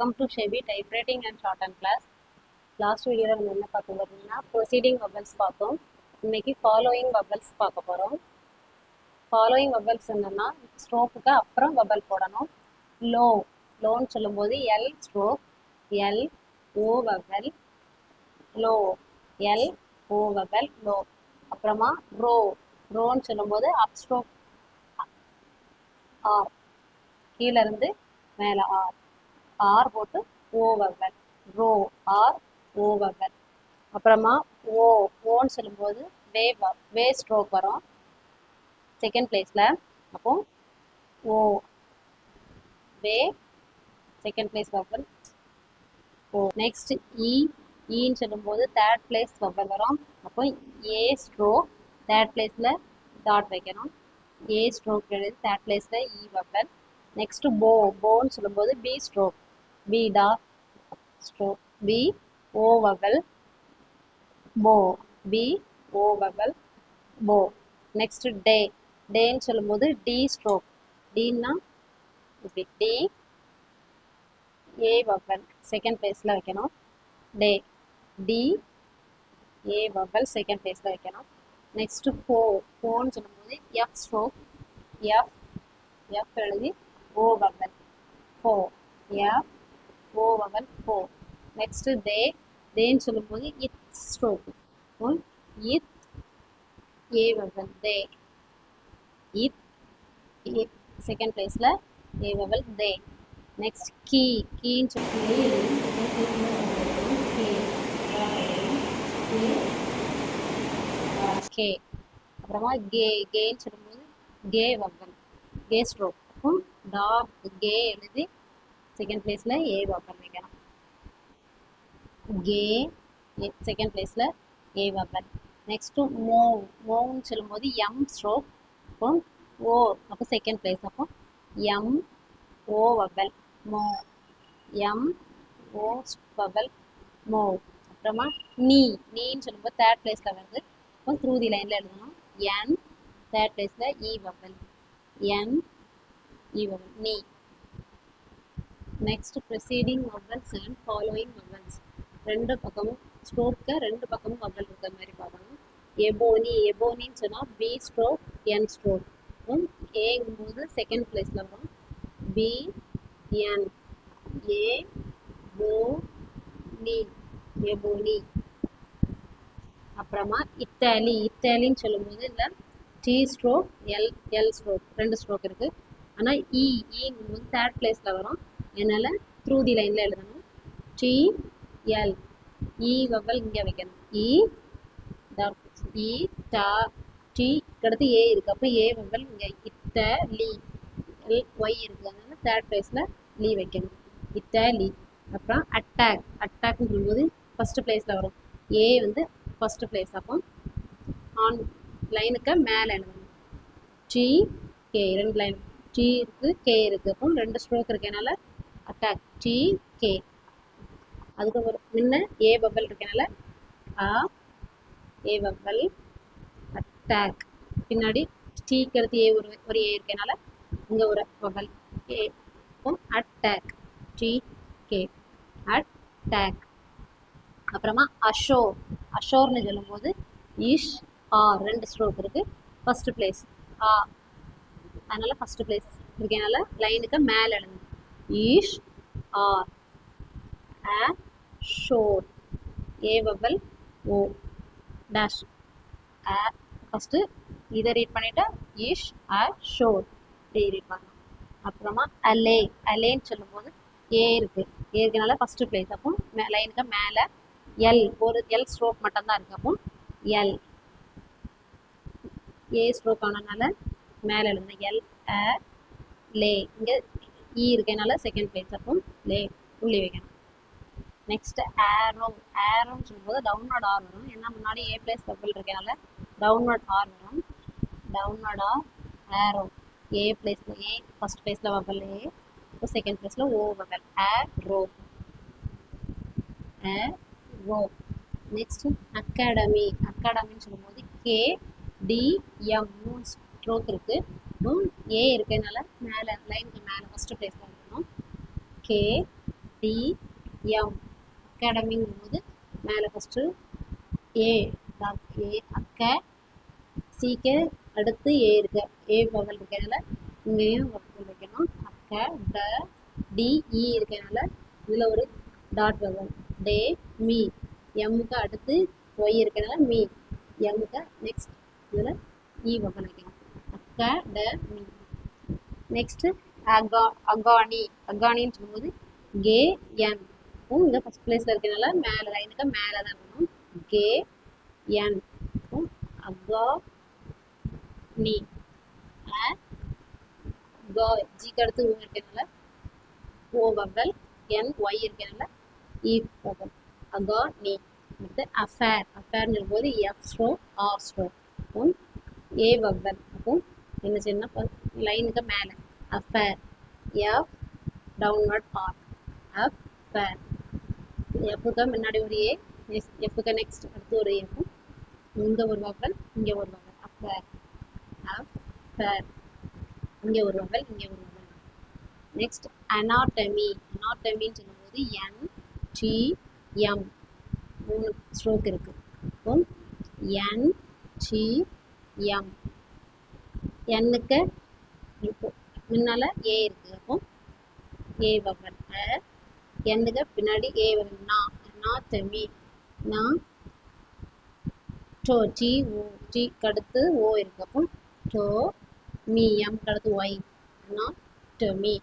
Welcome to Shebi Typewriting and Shorthand class. Last video நம்ம என்ன பார்க்க போறோம்னா proceeding vowels பார்த்தோம். இன்னைக்கு following vowels பார்க்க போறோம். Following vowels என்னன்னா ஸ்ட்ரோக்குக்கு அப்புறம் vowel போடணும். Low லோன்னு சொல்லும்போது L stroke L O vowel low L O vowel low. அப்புறமா row ரோன்னு சொல்லும்போது up stroke R கீழ இருந்து மேல R R போட்டு O vowel ரோ R O vowel. அப்புறமா ஓன்னு சொல்லும்போது வே ஸ்ட்ரோக் வரும் செகண்ட் பிளேஸ்ல. அப்போ ஓ வே செகண்ட் பிளேஸ் வவல் ஓ. நெக்ஸ்ட் ஈன்னு சொல்லும்போது தேர்ட் பிளேஸ் வவல் வரும். அப்போ ஏ ஸ்ட்ரோக் தேர்ட் பிளேஸ்ல டாட் வைக்கணும். ஏ ஸ்ட்ரோக் எழுதி தேர்ட் பிளேஸ்ல இ வவல். நெக்ஸ்ட் போன்னு சொல்லும்போது P stroke P dot stroke P O vowel po P O vowel po. Next டேன்னு சொல்லும்போது டி ஸ்ட்ரோக் டீன்னா இப்படி டி ஏ வவல் செகண்ட் பிளேஸ்ல வைக்கணும். டே டி ஏ வவல் செகண்ட் பிளேஸ்ல வைக்கணும். நெக்ஸ்ட் போன்னு சொல்லும்போது எஃப் ஸ்ட்ரோக் எஃப் எழுதி ஓ வவல் ஃபோ எஃப் ஓ வவல் ஃபோ. நெக்ஸ்ட் தேன்னு சொல்லும்போது இத் ஸ்ட்ரோக் இத் ஏ வவல் தே இத் செகண்ட் பிளேஸ்ல ஏ வவல் தே. நெக்ஸ்ட் கீன்னு சொல்லி கே. அப்புறமா கேன்னு சொல்லும்போது K vowel K stroke dot K எழுதி செகண்ட் பிளேஸ்ல ஏ வவல் வைக்கணும். கே செகண்ட் பிளேஸ்ல ஏ வவல். நெக்ஸ்ட் மோன்னு சொல்லும்போது எம் ஸ்ட்ரோக் அப்போ ஓ அப்போ செகண்ட் பிளேஸ். அப்போ எம் ஓ வவல் மோ எம் ஓ வவல் மோ. அப்புறமா நீன்னு சொல்லும்போது தேர்ட் பிளேஸ்ல வருது. அப்போ த்ரூ தி லைன்ல எழுதணும். என் தேர்ட் பிளேஸ்ல இ வவல் என் இ வவல் நீ. Next proceeding vowels and following vowels ரெண்டு பக்கமும் ஸ்ட்ரோக்கு ரெண்டு பக்கமும் வவல் இருக்கிற மாதிரி பார்க்கணும். எபோனின்னு சொன்னால் பி ஸ்ட்ரோக் என் ஸ்ட்ரோக். ஏங்கும்போது செகண்ட் பிளேஸில் வரும் பி என் ஏ போ நீ எபோனி. அப்புறமா இத்தாலின்னு சொல்லும்போது இல்லை டி ஸ்ட்ரோக் எல் ஸ்ட்ரோக் ரெண்டு ஸ்ட்ரோக் இருக்குது. ஆனால் ஈங்கும்போது தேர்ட் பிளேஸில் வரும். அதனால் த்ரூ தி லைனில் எழுதணும். டி எல் இ வவல் இங்கே வைக்கணும். இ டா டி அடுத்து ஏ இருக்குது. அப்போ ஏ வவல் இங்கே இத்தாலி எல் ஒய் இருக்குது. அதனால் தேர்ட் பிளேஸில் லீ வைக்கணும் இத்தாலி. அப்புறம் அட்டாக்னு சொல்லும்போது ஃபஸ்ட்டு பிளேஸில் வரும். ஏ வந்து ஃபஸ்ட்டு பிளேஸ். அப்போ ஆன் லைனுக்கு மேலே எழுதணும். டி கே ரெண்டு லைன் டி இருக்குது கே இருக்குது. அப்போ ரெண்டு ஸ்ட்ரோக் இருக்கனால அட்டாக் டி கே. அதுக்கப்புறம் முன்ன ஏ பபல் இருக்கனால ஏ பபல் அட்டாக். பின்னாடி டீக்கு அடுத்து ஏ ஒரு ஏ இருக்கனால இங்கே ஒரு பபல் ஏ. அப்போ அட்டாக் டி கே அட்டாக். அப்புறமா அஷோர்னு சொல்லும்போது இஷ் ஆர் ரெண்டு ஸ்ட்ரோக் இருக்குது. ஃபஸ்ட்டு பிளேஸ் அதனால் ஃபஸ்ட்டு பிளேஸ் இருக்கனால லைனுக்கு மேலே எழுதணும். இஷ் ஆர் அ ஷோர் ஏ வவல் ஓ டேஷ் அ ஃபஸ்ட்டு இதை ரீட் பண்ணிவிட்டு இஷ் அ ஷோர் இப்படி ரீட் பண்ணணும். அப்புறமா அலேன்னு சொல்லும்போது ஏ இருக்குது. ஏ இருக்கனால ஃபஸ்ட்டு பிளேஸ். அப்போ லைனுக்கு மேலே எல் ஒரு எல் ஸ்ட்ரோக் மட்டும்தான் இருக்குது. அப்போ எல் ஏ ஸ்ட்ரோக் ஆனதுனால மேலே எழுதணும் எல் அ லே. இங்கே இ இருக்கனால செகண்ட் பிளேஸ். அப்போ லே புள்ளி வைக்கணும். நெக்ஸ்ட் ஏரோன்னு சொல்லும்போது டவுன்வர்ட் ஆர் வரும். ஏன்னா முன்னாடி ஏ பிளேஸ் வவல் இருக்கனால டவுன்வர்ட் ஆர் வரும். டவுன்வர்ட் ஆர் ஏரோ ஏ பிளேஸில் ஏ ஃபஸ்ட் பிளேஸில் வவல் ஏ. இப்போ செகண்ட் பிளேஸில் ஓ வவல் ரோ. நெக்ஸ்ட் அகாடமின்னு சொல்லும்போது கே டி எம் மூணு ஸ்ட்ரோக் இருக்குது. ஏ இருக்கனால மேலே லைனுக்கு மேலே ஃபஸ்ட்டு பிளேஸில் இருக்கணும். கே டி எம் அகாடமிங்கும் போது மேலே ஃபஸ்ட்டு ஏ ஏ அக்க சிக்கு அடுத்து ஏ இருக்கு ஏ வவல் இருக்கிறதுனால இங்கேயும் வவல் வைக்கணும் அக்க ட டி இ இருக்கிறதுனால இதில் ஒரு டாட் வவல் டே மீ எம்முக்கு அடுத்து ஒய் இருக்கிறதுனால மீ எம்முக்கு நெக்ஸ்ட் இதில் இ வவல் வைக்கணும் அக்க ட மீ நெக்ஸ்ட்டு அகானி அகானின்னு சொல்லும்போது கே என் இங்கே ஃபஸ்ட் பிளேஸில் இருக்கிறதுனால மேலே லைனுக்கு மேலே தான் இருக்கணும் கே என் அகா நீ ஜிக்கு அடுத்து ஓ இருக்கிறதுனால ஓ வவல் என் ஒய் இருக்கிறதுனால இ வவல் அகா நீ அடுத்து அஃபேர் அஃபேர்னு சொல்லும்போது F stroke R stroke A vowel அப்போ என்ன செய்யணும்னா லைனுக்கு மேலே affair F downward R affair எஃப்க்கு முன்னாடி ஒரு ஏ எஃப்க்கு நெக்ஸ்ட் அடுத்து ஒரு எஃப் இங்கே ஒரு வவல் இங்கே ஒரு வவல் அஃபேர் அஃபேர் இங்கே ஒரு வவல் இங்கே ஒரு வவல் நெக்ஸ்ட் அனாட்டமி அனாட்டமின்னு சொல்லும்போது என் டி எம் 3 ஸ்ட்ரோக் இருக்கு அப்போ என் டி எம் எண்ணுக்கு முன்னால் ஏ இருக்குது அப்போ ஏ வவல் எண்ணுக்கு பின்னாடி ஏ வவல் அனாட்டமி டோ டி ஓ டிக்கு அடுத்து ஓ இருக்கு அப்போ டோ மீ எம் அடுத்து ஒய் அனாட்டமி